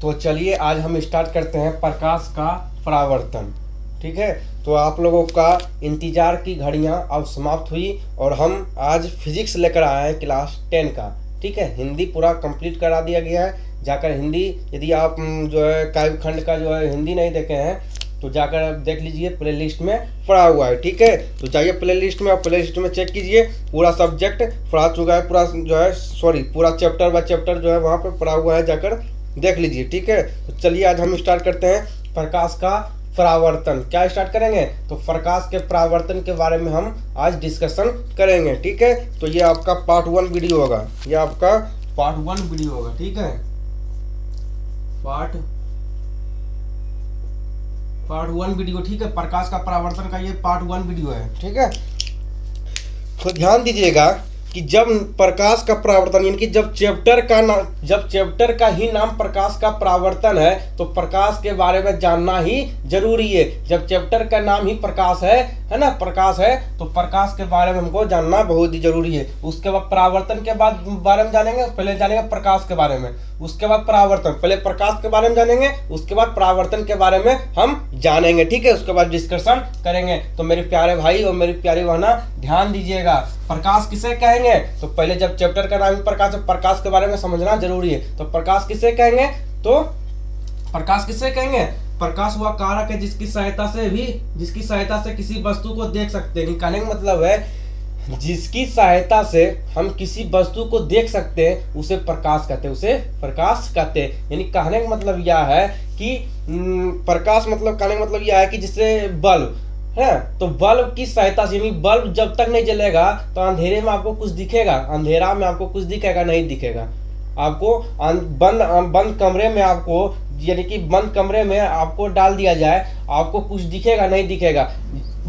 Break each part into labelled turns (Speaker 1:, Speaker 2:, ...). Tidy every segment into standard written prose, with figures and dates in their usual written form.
Speaker 1: तो चलिए आज हम स्टार्ट करते हैं प्रकाश का परावर्तन। ठीक है, तो आप लोगों का इंतजार की घड़ियां अब समाप्त हुई और हम आज फिजिक्स लेकर आए हैं क्लास 10 का। ठीक है, हिंदी पूरा कंप्लीट करा दिया गया है। जाकर हिंदी, यदि आप जो है काव्यखंड का जो है हिंदी नहीं देखे हैं तो जाकर आप देख लीजिए, प्लेलिस्ट में पड़ा हुआ है। ठीक है, तो जाइए प्लेलिस्ट में, आप प्लेलिस्ट में चेक कीजिए, पूरा सब्जेक्ट पढ़ा चुका है, पूरा जो है पूरा चैप्टर बाय चैप्टर जो है वहाँ पे पड़ा हुआ है, जाकर देख लीजिए। ठीक है, तो चलिए आज हम स्टार्ट करते हैं प्रकाश का परावर्तन। क्या स्टार्ट करेंगे? तो प्रकाश के परावर्तन के बारे में हम आज डिस्कशन करेंगे। ठीक है, तो ये आपका पार्ट 1 वीडियो होगा, ये आपका पार्ट 1 वीडियो होगा। ठीक है, पार्ट 1 वीडियो। ठीक है, प्रकाश का परावर्तन का ये पार्ट 1 वीडियो है। ठीक है, तो ध्यान दीजिएगा कि जब प्रकाश का परावर्तन यानी कि जब चैप्टर का ही नाम प्रकाश का परावर्तन है तो प्रकाश के बारे में जानना ही जरूरी है। जब चैप्टर का नाम ही प्रकाश है ना, प्रकाश है, तो प्रकाश के बारे में हमको जानना बहुत ही जरूरी है। उसके बाद परावर्तन के बाद बारे में जानेंगे, पहले जानेंगे प्रकाश के बारे में, उसके बाद परावर्तन, पहले प्रकाश के बारे में जानेंगे, उसके बाद परावर्तन के बारे में हम जानेंगे। ठीक है, उसके बाद डिस्कशन करेंगे। तो मेरे प्यारे भाई और मेरी प्यारी बहना ध्यान दीजिएगा, प्रकाश किसे कहेंगे? तो पहले जब चैप्टर का नाम ही प्रकाश है, प्रकाश के बारे में समझना जरूरी है। तो प्रकाश किसे कहेंगे? तो प्रकाश किसे कहेंगे? प्रकाश वह कारक है जिसकी सहायता से किसी वस्तु को देख सकते हैं। कहने का मतलब है जिसकी सहायता से हम किसी वस्तु को देख सकते हैं उसे प्रकाश कहते हैं, उसे प्रकाश कहते हैं। यानी कहने का मतलब यह है कि प्रकाश मतलब कहने का मतलब यह है कि जिससे बल्ब है, तो बल्ब की सहायता से, यानी बल्ब जब तक नहीं जलेगा तो अंधेरे में आपको कुछ दिखेगा, अंधेरा में आपको कुछ दिखेगा नहीं दिखेगा। आपको बंद कमरे में आपको, यानी कि बंद कमरे में आपको डाल दिया जाए, आपको कुछ दिखेगा नहीं दिखेगा।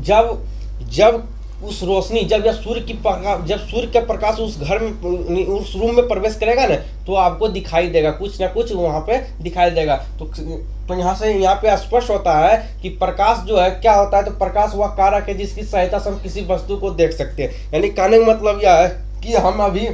Speaker 1: जब उस रोशनी, जब सूर्य का प्रकाश उस घर में, उस रूम में प्रवेश करेगा ना, तो आपको दिखाई देगा, कुछ ना कुछ वहां पे दिखाई देगा। तो यहाँ पे स्पष्ट होता है कि प्रकाश जो है क्या होता है। तो प्रकाश वह कारक है जिसकी सहायता से हम किसी वस्तु को देख सकते हैं। यानी कहने का मतलब यह है कि हम अभी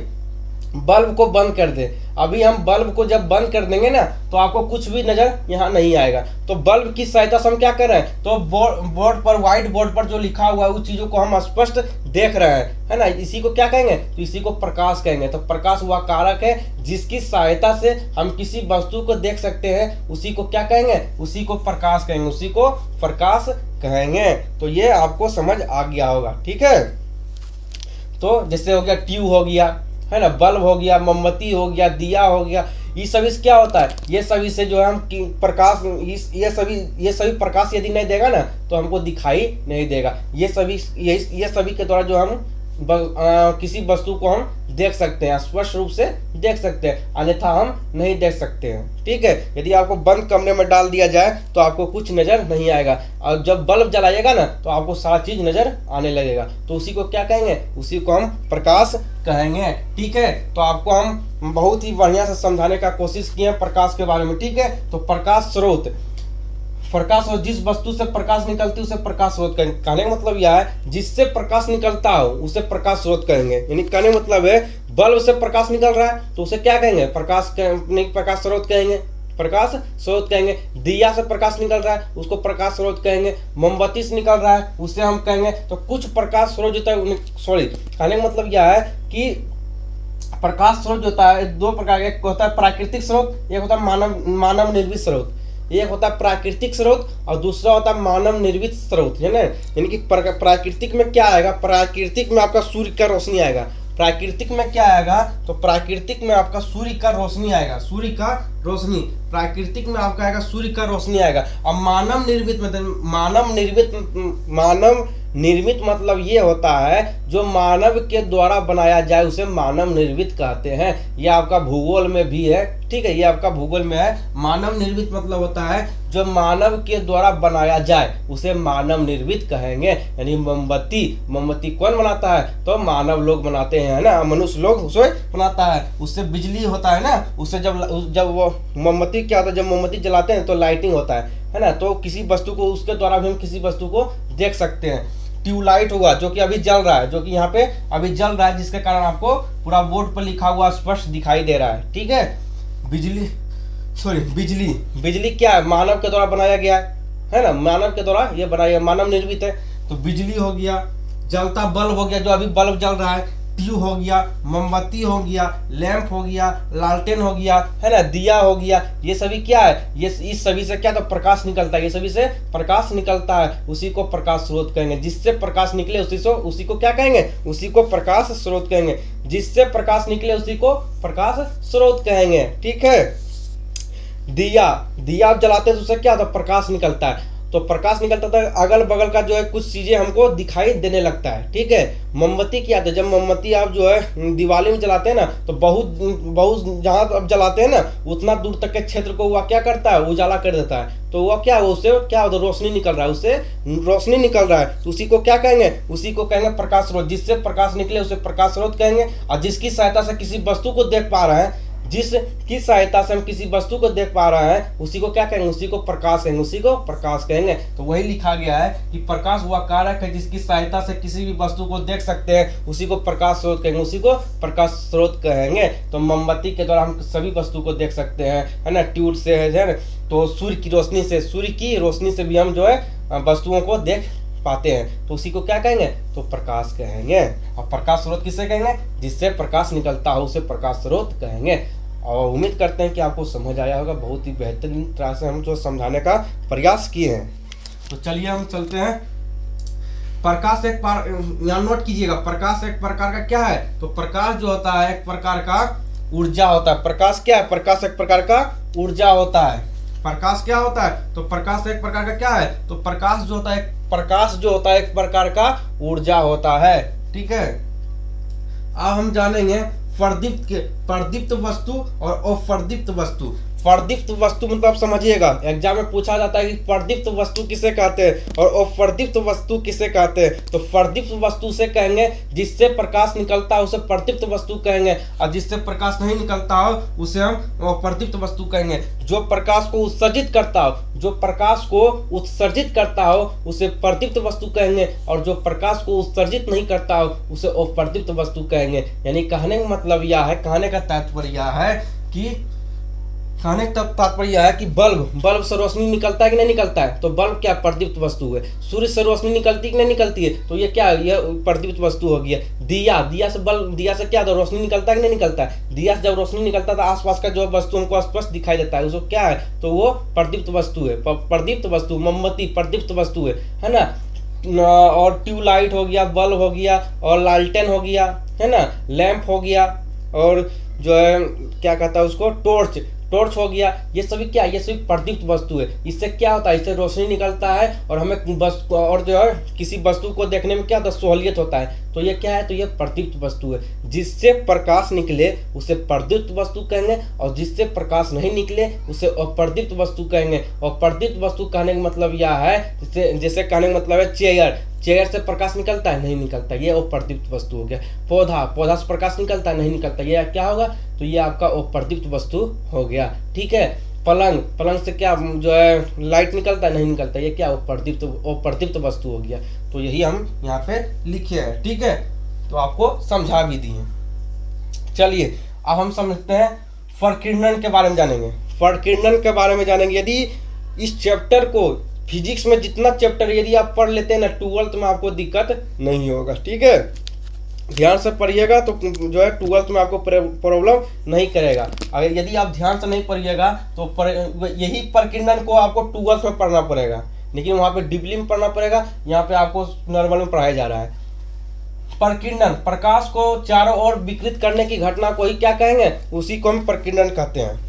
Speaker 1: बल्ब को बंद कर दें, अभी हम बल्ब को जब बंद कर देंगे ना तो आपको कुछ भी नजर यहाँ नहीं आएगा। तो बल्ब की सहायता से हम क्या कर रहे हैं? तो बोर्ड पर, व्हाइट बोर्ड पर जो लिखा हुआ है उस चीजों को हम स्पष्ट देख रहे हैं, है ना। इसी को क्या कहेंगे? तो इसी को प्रकाश कहेंगे। तो प्रकाश वह कारक है जिसकी सहायता से हम किसी वस्तु को देख सकते हैं, उसी को क्या कहेंगे? उसी को प्रकाश कहेंगे, उसी को प्रकाश कहेंगे। तो ये आपको समझ आ गया होगा। ठीक है, तो जैसे हो गया ट्यूब हो गया, है ना, बल्ब हो गया, मोमबत्ती हो गया, दिया हो गया, ये सभी से क्या होता है? ये सभी से जो है हम प्रकाश, ये सभी प्रकाश यदि नहीं देगा ना तो हमको दिखाई नहीं देगा। ये सभी के द्वारा जो हम किसी वस्तु को हम देख सकते हैं, स्पष्ट रूप से देख सकते हैं, अन्यथा हम नहीं देख सकते हैं। ठीक है, यदि आपको बंद कमरे में डाल दिया जाए तो आपको कुछ नजर नहीं आएगा, और जब बल्ब जलाइएगा ना तो आपको सारा चीज नजर आने लगेगा। तो उसी को क्या कहेंगे? उसी को हम प्रकाश कहेंगे। ठीक है, तो आपको हम बहुत ही बढ़िया से समझाने का कोशिश किए हैं प्रकाश के बारे में। ठीक है, तो प्रकाश स्रोत, प्रकाश और जिस वस्तु से प्रकाश निकलती है उसे प्रकाश स्रोत कहेंगे। कहने का मतलब यह है जिससे प्रकाश निकलता हो उसे प्रकाश स्रोत कहेंगे। यानी कहने का मतलब है बल्ब से प्रकाश निकल रहा है तो उसे क्या कहेंगे? प्रकाश स्रोत कहेंगे, प्रकाश स्रोत कहेंगे। दिया से प्रकाश निकल रहा है उसको प्रकाश स्रोत कहेंगे। मोमबत्ती से निकल रहा है उसे हम कहेंगे। तो कुछ प्रकाश स्रोत होता है, कहने का मतलब यह है कि प्रकाश स्रोत जो होता है दो प्रकार का, एक होता है प्राकृतिक स्रोत, एक होता है मानव निर्मित स्रोत। एक होता है प्राकृतिक स्रोत और दूसरा होता है मानव निर्मित स्रोत, है ना। यानी कि प्राकृतिक में क्या आएगा? प्राकृतिक में आपका सूर्य का रोशनी आएगा। प्राकृतिक में क्या आएगा? तो प्राकृतिक में आपका सूर्य का रोशनी आएगा, सूर्य का रोशनी। प्राकृतिक में आपका आएगा सूर्य का रोशनी आएगा। और मानव निर्मित मतलब ये होता है जो मानव के द्वारा बनाया जाए उसे मानव निर्मित कहते हैं। ये आपका भूगोल में भी है। ठीक है, ये आपका भूगोल में है। मानव निर्मित मतलब होता है जो मानव के द्वारा बनाया जाए उसे मानव निर्मित कहेंगे। यानी मोमबत्ती कौन बनाता है? तो मानव लोग बनाते हैं, है ना, मनुष्य लोग उसे बनाता है। उससे बिजली होता है ना, उससे जब वो मोमबत्ती क्या होता है, जब मोमबत्ती जलाते हैं तो लाइटिंग होता है ना। तो किसी वस्तु को, उसके द्वारा भी हम किसी वस्तु को देख सकते हैं। ट्यूबलाइट हुआ जो कि अभी जल रहा है, जो कि यहाँ पे अभी जल रहा है, जिसके कारण आपको पूरा बोर्ड पर लिखा हुआ स्पष्ट दिखाई दे रहा है। ठीक है, बिजली सॉरी बिजली, बिजली क्या है, मानव के द्वारा बनाया गया है ना, मानव के द्वारा ये बनाया, मानव निर्मित है। तो बिजली हो गया, जलता बल्ब हो गया, जो अभी बल्ब जल रहा है, ट्यूब हो गया, मोमबत्ती हो गया, लैंप हो गया, लालटेन हो गया, है ना, दिया हो गया, ये सभी क्या है, ये इस सभी से क्या तो प्रकाश निकलता है, ये सभी से प्रकाश निकलता है, उसी को प्रकाश स्रोत कहेंगे। जिससे प्रकाश निकले उसी को क्या कहेंगे, उसी को प्रकाश स्रोत कहेंगे। जिससे प्रकाश निकले उसी को प्रकाश स्रोत कहेंगे। ठीक है। दिया, दिया आप जलाते हैं तो उससे क्या होता है, प्रकाश निकलता है। तो प्रकाश निकलता था, अगल बगल का जो है कुछ चीजें हमको दिखाई देने लगता है। ठीक है। मोमबत्ती क्या है, जब मोमबत्ती आप जो है दिवाली में जलाते हैं ना, तो बहुत जहां आप जलाते हैं ना, उतना दूर तक के क्षेत्र को वह क्या करता है, उजाला कर देता है। तो वह क्या, उससे क्या होता है, रोशनी निकल रहा है, उससे रोशनी निकल रहा है, तो उसी को क्या कहेंगे, उसी को कहेंगे प्रकाश स्रोत। जिससे प्रकाश निकले उसे प्रकाश स्रोत कहेंगे। और जिसकी सहायता से किसी वस्तु को देख पा रहे हैं, जिसकी सहायता से हम किसी वस्तु को देख पा रहे हैं, उसी को क्या कहेंगे, उसी को प्रकाश कहेंगे, उसी को प्रकाश कहेंगे। तो वही लिखा गया है कि प्रकाश वह कारक है जिसकी सहायता से किसी भी वस्तु को देख सकते हैं, उसी को प्रकाश स्रोत कहेंगे, उसी को प्रकाश स्रोत कहेंगे। तो मोमबत्ती के द्वारा हम सभी वस्तु को देख सकते हैं, है ना, ट्यूब से है ना, तो सूर्य की रोशनी से भी हम जो है वस्तुओं को देख पाते हैं, तो उसी को क्या कहेंगे, तो प्रकाश कहेंगे। और प्रकाश स्रोत किसे कहेंगे, जिससे प्रकाश निकलता हो उसे प्रकाश स्रोत कहेंगे। और उम्मीद करते हैं कि आपको समझ आया होगा, बहुत ही बेहतरीन तरह से हम जो समझाने का प्रयास किए हैं। तो चलिए हम चलते हैं। प्रकाश एक यहाँ नोट कीजिएगा, प्रकाश एक प्रकार का क्या है, तो प्रकाश जो होता है एक प्रकार का ऊर्जा होता है। प्रकाश क्या है, प्रकाश एक प्रकार का ऊर्जा होता है। प्रकाश क्या होता है, तो प्रकाश एक प्रकार का क्या है, तो प्रकाश जो होता है एक प्रकार का ऊर्जा होता है। ठीक है। अब हम जानेंगे प्रदीप्त वस्तु और अप्रदीप्त वस्तु। प्रदीप्त वस्तु मतलब समझिएगा, एग्जाम में पूछा जाता है कि प्रदीप्त वस्तु किसे कहते हैं और अप्रदीप्त वस्तु किसे कहते हैं। तो प्रदीप्त वस्तु से कहेंगे जिससे प्रकाश निकलता है उसे प्रदीप्त वस्तु कहेंगे, और जिससे प्रकाश नहीं निकलता हो उसे हम अप्रदीप्त वस्तु कहेंगे। जो प्रकाश को उत्सर्जित करता हो उसे प्रदीप्त वस्तु कहेंगे, और जो प्रकाश को उत्सर्जित नहीं करता हो उसे अप्रदीप्त वस्तु कहेंगे। यानी कहने का मतलब यह है, कहने का तात्पर्य है कि बल्ब से रोशनी निकलता है कि नहीं निकलता है, तो बल्ब क्या प्रदीप्त वस्तु है। सूर्य से रोशनी निकलती है कि नहीं निकलती है, तो ये क्या है, ये प्रदीप्त वस्तु हो गया। दिया से क्या रोशनी निकलता है कि नहीं निकलता है। दिया से जब रोशनी निकलता है तो आसपास का जो वस्तु हमको स्पष्ट दिखाई देता है, उसको क्या है, तो वो प्रदीप्त वस्तु है। प्रदीप्त वस्तु, मोमबत्ती प्रदीप्त वस्तु है ना। और ट्यूबलाइट हो गया, बल्ब हो गया, और लालटेन हो गया, है ना, लैंप हो गया, और जो है क्या कहता है उसको, टॉर्च हो गया। ये सभी क्या है, ये सभी प्रदीप्त वस्तु है। इससे क्या होता है, इससे रोशनी निकलता है और हमें और जो है किसी वस्तु को देखने में क्या होता है, सहूलियत होता है। तो ये क्या है, तो ये प्रदीप्त वस्तु है। जिससे प्रकाश निकले उसे प्रदीप्त वस्तु कहेंगे, और जिससे प्रकाश नहीं निकले उसे अप्रदीप्त वस्तु कहेंगे। और प्रदीप्त वस्तु कहने का मतलब यह है, जैसे कहने का मतलब है चेयर से प्रकाश निकलता है, नहीं निकलता, ये अप्रदीप्त वस्तु हो गया। पौधा से प्रकाश निकलता है, नहीं निकलता, ये क्या होगा, तो ये आपका अप्रदीप्त वस्तु हो गया। ठीक है। पलंग से क्या जो है लाइट निकलता है, नहीं निकलता, ये क्या अप्रदीप्त वस्तु हो गया। तो यही हम यहाँ पे लिखे हैं। ठीक है। तो आपको समझा भी दिए। चलिए अब हम समझते हैं प्रकीर्णन के बारे में जानेंगे। यदि इस चैप्टर को फिजिक्स में जितना चैप्टर यदि आप पढ़ लेते हैं ना, 12th में आपको दिक्कत नहीं होगा। ठीक है। ध्यान से पढ़िएगा तो जो है 12th में आपको प्रॉब्लम नहीं करेगा। अगर यदि आप ध्यान से नहीं पढ़िएगा तो यही प्रकीर्णन को आपको 12th में पढ़ना पड़ेगा, लेकिन वहाँ पे डीपली में पढ़ना पड़ेगा। यहाँ पे आपको नॉर्मल में पढ़ाया जा रहा है। प्रकीर्णन, प्रकाश को चारों ओर विकृत करने की घटना को ही क्या कहेंगे, उसी को हम प्रकीर्णन कहते हैं।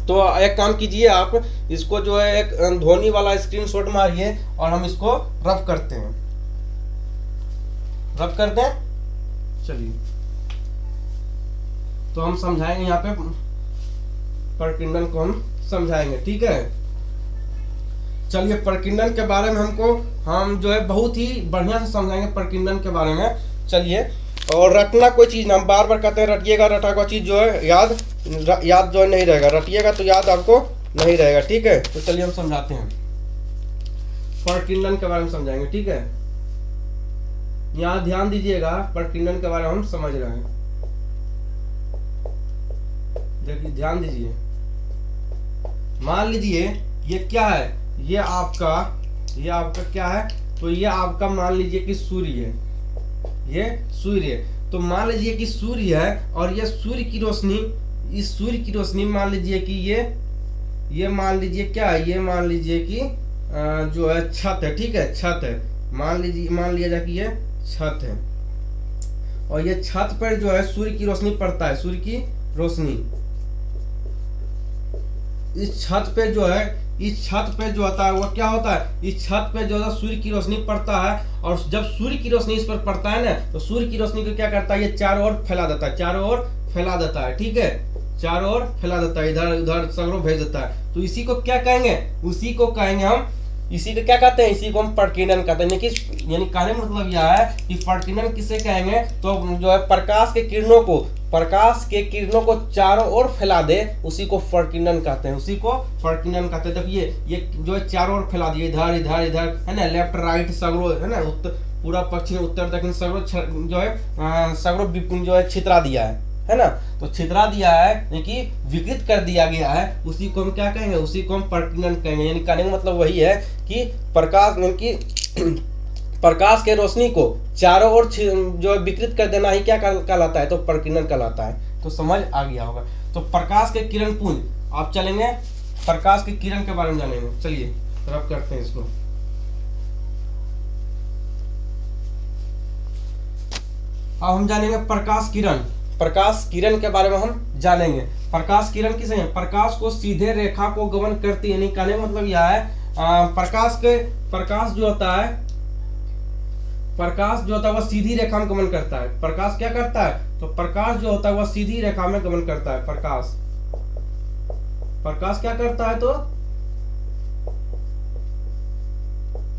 Speaker 1: तो एक काम कीजिए, आप इसको जो है एक ध्वनि वाला स्क्रीनशॉट मारिए और हम इसको रफ करते हैं। चलिए तो हम समझाएंगे, यहाँ पे प्रकीर्णन को हम समझाएंगे। ठीक है। चलिए प्रकीर्णन के बारे में हम जो है बहुत ही बढ़िया से समझाएंगे प्रकीर्णन के बारे में। चलिए, और रटना कोई चीज़ ना, हम बार बार कहते हैं रटिएगा, रटा कोई चीज़ जो है याद जो नहीं रहेगा, रटिएगा तो याद आपको नहीं रहेगा। ठीक है। तो चलिए हम समझाते हैं, प्रकीर्णन के बारे में समझाएंगे। ठीक है। यहाँ ध्यान दीजिएगा, प्रकीर्णन के बारे में हम समझ रहे हैं। देखिए ध्यान दीजिए, मान लीजिए ये क्या है, ये आपका क्या है, तो ये आपका मान लीजिए कि सूर्य है, ये सूर्य है। तो मान लीजिए कि सूर्य है और ये सूर्य की रोशनी, इस सूर्य की रोशनी मान लीजिए कि ये मान लीजिए क्या है, ये मान लीजिए कि जो है छत है, ठीक है, छत है, मान लिया जाए कि ये छत है और ये छत पर जो है सूर्य की रोशनी पड़ता है, सूर्य की रोशनी इस छत पे जो है, इस छत पे जो होता है वो क्या होता है, इस छत पे जो है सूर्य की रोशनी पड़ता है और जब सूर्य की रोशनी इस पर पड़ता है ना, तो सूर्य की रोशनी को क्या करता है, ये चारों ओर फैला देता है, चारों ओर फैला देता है, ठीक है, चारों ओर फैला देता है, इधर उधर सगरों भेज देता है। तो इसी को क्या कहेंगे, उसी को कहेंगे हम, इसी को क्या कहते हैं, इसी को हम प्रकीर्णन कहते हैं। यानी कहने का मतलब यह है कि प्रकीर्णन किसे कहेंगे, तो जो है प्रकाश के किरणों को चारों ओर फैला दे, उसी को प्रकीर्णन कहते हैं, उसी को प्रकीर्णन कहते हैं। देखिए ये जो है चारों ओर फैला दिए, इधर इधर इधर है ना, लेफ्ट राइट सगरों है ना, पूरा पश्चिम उत्तर दक्षिण सगरों जो है सगरों जो है छितरा दिया है ना, तो छितरा दिया है कि विकृत कर दिया गया है, उसी को हम क्या कहेंगे, उसी को हम प्रकीर्णन कहेंगे। यानी कहने का मतलब वही है कि प्रकाश यानी कि प्रकाश के रोशनी को चारों ओर जो है विकृत कर देना ही क्या कहलाता है, तो प्रकीर्णन कहलाता है। तो समझ आ गया होगा। तो प्रकाश के किरण पुंज, आप चलेंगे प्रकाश के किरण के बारे में जानेंगे। चलिए रब करते हैं इसको। अब हम जानेंगे प्रकाश किरण। प्रकाश किरण के बारे में हम जानेंगे। प्रकाश किरण किसे है, प्रकाश को सीधे रेखा को गमन करती है। कहने का मतलब यह है प्रकाश जो होता है वह सीधी रेखा में गमन करता है। प्रकाश क्या करता है, तो प्रकाश जो होता है वह सीधी रेखा में गमन करता है। प्रकाश क्या करता है, तो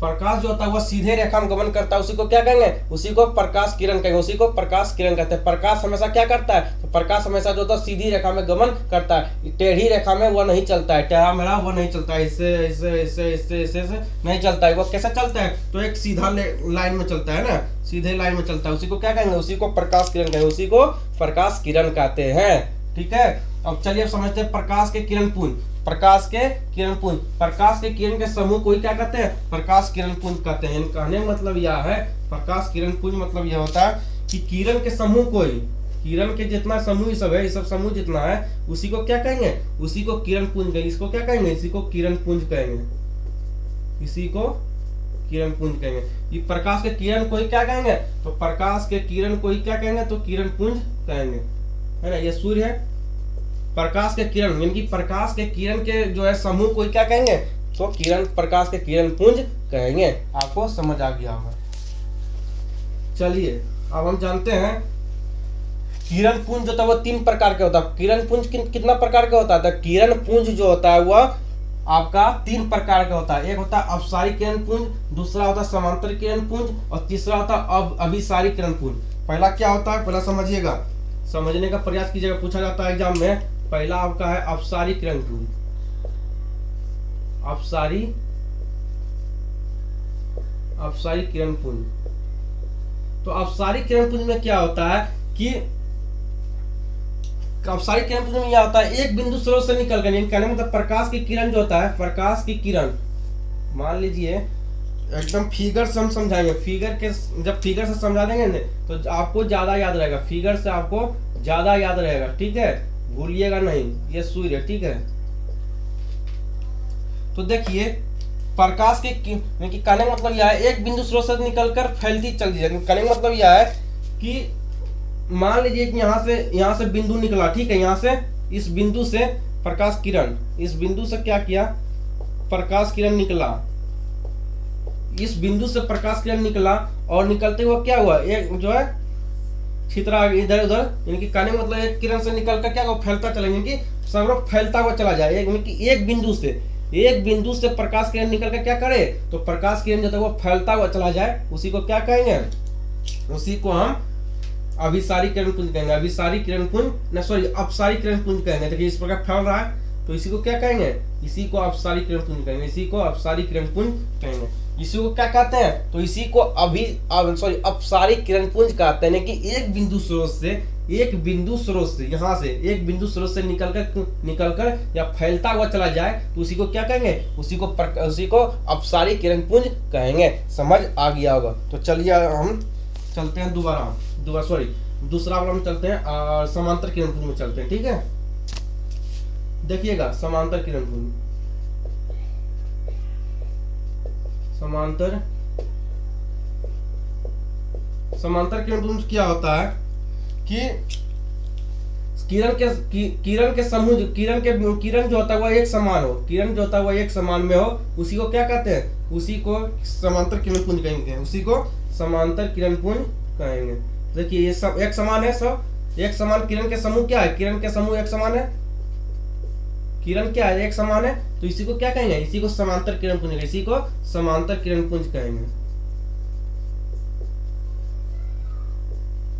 Speaker 1: प्रकाश जो होता है वह सीधे रेखा में गमन करता है, उसी को क्या कहेंगे, उसी को प्रकाश किरण कहेंगे, उसी को प्रकाश किरण कहते हैं। प्रकाश हमेशा क्या करता है, तो प्रकाश हमेशा जो होता है सीधी रेखा में गमन करता है, टेढ़ी रेखा में वह नहीं चलता है, टेढ़ा मेढ़ा वो नहीं चलता है, इससे नहीं चलता है। वो कैसा चलता है, तो एक सीधा लाइन में चलता है ना, सीधे लाइन में चलता है, उसी को क्या कहेंगे, उसी को प्रकाश किरण कहेंगे, उसी को प्रकाश किरण कहते हैं। ठीक है, अब चलिए समझते हैं प्रकाश के किरण पुंज। प्रकाश के किरण पुंज, प्रकाश के किरण के समूह को ही क्या कहते हैं, प्रकाश किरण पुंज कहते हैं। कहने का मतलब यह है, प्रकाश किरण पुंज मतलब यह होता है कि किरण के समूह को ही, किरण के जितना समूह सब है, ये सब समूह जितना है, उसी को क्या कहेंगे, उसी को किरण पुंज कहेंगे। इसको क्या कहेंगे, इसी को किरण पुंज कहेंगे, इसी को किरण पुंज कहेंगे। ये प्रकाश के किरण को ही क्या कहेंगे, तो प्रकाश के किरण को ही क्या कहेंगे, तो किरण पुंज कहेंगे, है ना। ये सूर्य है, प्रकाश के किरण यानी कि प्रकाश के किरण के जो है समूह को क्या कहेंगे, तो किरण, प्रकाश के किरण पुंज कहेंगे। आपको समझ आ गया होगा। चलिए अब हम जानते हैं किरण पुंज जो होता है वो 3 प्रकार के होता है। किरण पुंज कितना प्रकार का होता है, किरण पुंज जो होता है वह आपका 3 प्रकार का होता है। एक होता है अपसारी किरण पुंज, दूसरा होता है समांतर किरण पुंज और तीसरा होता है अभिसारी किरण पुंज। पहला क्या होता है, पहला समझिएगा, समझने का प्रयास कीजिएगा, पूछा जाता है एग्जाम में। पहला आपका है अपसारी किरण पुंज, अपसारी किरण पुंज। तो अपसारी किरण पुंज में क्या होता है कि अपसारी किरण पुंज में यह होता है एक बिंदु स्रोत से निकल कर, कहने मतलब प्रकाश की किरण जो होता है, प्रकाश की किरण, मान लीजिए एकदम फिगर से हम समझाएंगे, जब फिगर से समझा देंगे ना तो आपको ज्यादा याद रहेगा, फिगर से आपको ज्यादा याद रहेगा। ठीक है, भूलिएगा नहीं। ये सूर्य है, ठीक है। तो देखिए प्रकाश के कहने का मतलब यह है एक बिंदु स्रोत से निकलकर फैलती चलती है। कहने का मतलब यह है कि मान लीजिए कि यहाँ से बिंदु निकला, ठीक है, यहाँ से इस बिंदु से प्रकाश किरण, इस बिंदु से क्या किया, प्रकाश किरण निकला, इस बिंदु से प्रकाश किरण निकला और निकलते हुए क्या हुआ, एक जो है छितरा इधर उधर, यानी कि कहने मतलब एक किरण से निकल कर क्या फैलता चला, यानी कि सगरों फैलता हुआ चला जाए। एक बिंदु से प्रकाश किरण निकल कर क्या करे, तो प्रकाश किरण जो है वो फैलता हुआ चला जाए, उसी को क्या कहेंगे, उसी को हम अभिसारी किरण पुंज कहेंगे। अभिसारी किरण पुंज अपसारी किरण पुंज कहेंगे। देखिए इस प्रकार फैल रहा है तो इसी को क्या कहेंगे, इसी को अपसारी किरण पुंज कहेंगे, इसी को अपसारी किरण पुंज कहेंगे। इसी को क्या कहते हैं, तो इसी को अपसारी किरण पुंज कहते हैं कि एक बिंदु स्रोत से एक बिंदु स्रोत से, यहाँ से एक बिंदु स्रोत से निकलकर या फैलता हुआ चला जाए तो उसी को क्या कहेंगे, उसी को अपसारी किरणपुंज कहेंगे। समझ आ गया होगा। तो चलिए हम चलते हैं दूसरा हम चलते हैं समांतर किरणपुंज में चलते हैं। ठीक है, देखिएगा समांतर किरणपुंज, समांतर किरणपुंज क्या होता है कि किरण के समूह, किरण जो होता है वह एक समान हो, किरण जो होता है वह एक समान में हो, उसी को क्या कहते हैं, उसी को समांतर किरणपुंज कहेंगे, उसी को समांतर किरणपुंज कहेंगे। देखिए ये सब एक समान है, सब एक समान। किरण के समूह क्या है, किरण के समूह एक समान है, किरण क्या है, एक समान है, तो इसी को क्या कहेंगे, इसी को समांतर किरणपुंज कहेंगे, इसी को समांतर किरणपुंज कहेंगे,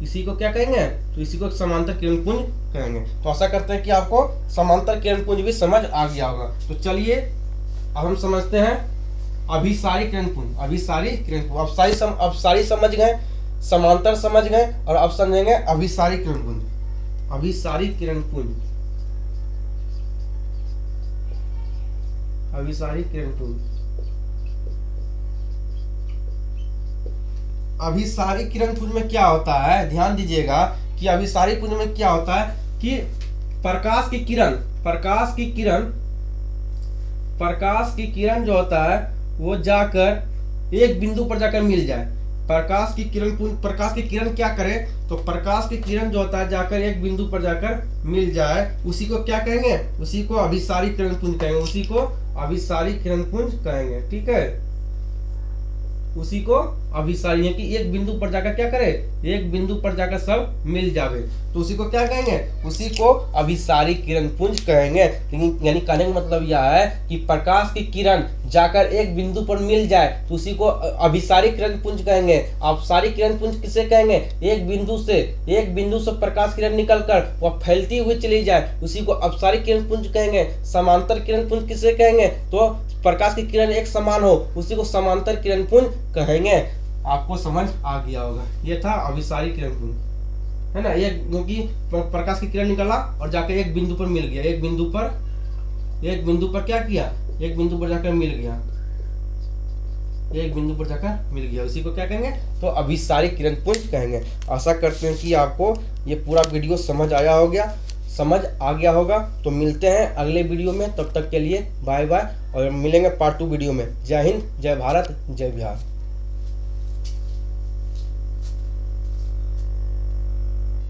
Speaker 1: इसी को क्या कहेंगे, तो इसी को समांतर किरणपुंज कहेंगे। तो आशा करते हैं कि आपको समांतर किरणपुंज भी समझ आ गया होगा। तो चलिए अब हम समझते हैं अभिसारी किरणपुंज। अपसारी समझ गए, समांतर समझ गए, और अब समझेंगे अभिसारी किरणपुंज। अभिसारी किरणपुंज, अभिसारी किरणपुंज, अभिसारी किरणपुंज में क्या होता है, ध्यान दीजिएगा कि अभिसारी पुंज में क्या होता है कि प्रकाश की किरण जो होता है वो जाकर एक बिंदु पर जाकर मिल जाए। प्रकाश की किरण क्या करे, तो प्रकाश की किरण जो होता है जाकर एक बिंदु पर जाकर मिल जाए, उसी को क्या कहेंगे, उसी को अभिसारी किरणपुंज कहेंगे, उसी को अभिसारी किरणपुंज कहेंगे। ठीक है, उसी को अभिसारी है कि एक बिंदु पर जाकर क्या करे, एक बिंदु पर जाकर सब मिल जावे, तो उसी को क्या कहेंगे, उसी को अभिसारी किरणपुंज कहेंगे। यानी कहने का मतलब यह है कि प्रकाश की किरण जाकर एक बिंदु पर मिल जाए तो उसी को अभिसारी किरणपुंज कहेंगे। अपसारी किरणपुंज किसे कहेंगे, एक बिंदु से प्रकाश किरण निकलकर वह फैलती हुई चली जाए, उसी को अपसारी किरणपुंज कहेंगे। समांतर किरणपुंज किसे कहेंगे, तो प्रकाश की किरण एक समान हो, उसी को समांतर किरणपुंज कहेंगे। आपको समझ आ गया होगा। ये था अभिसारी किरणपुंज, है ना। ये क्योंकि प्रकाश की किरण निकला और जाकर एक बिंदु पर मिल गया, एक बिंदु पर क्या किया, एक बिंदु पर जाकर मिल गया, एक बिंदु पर जाकर मिल गया, उसी को क्या कहेंगे, तो अभिसारी किरणपुंज कहेंगे। आशा करते हैं कि आपको ये पूरा वीडियो समझ आ गया होगा। तो मिलते हैं अगले वीडियो में, तब तक के लिए बाय बाय, और मिलेंगे पार्ट 2 वीडियो में। जय हिंद, जय भारत, जय बिहार।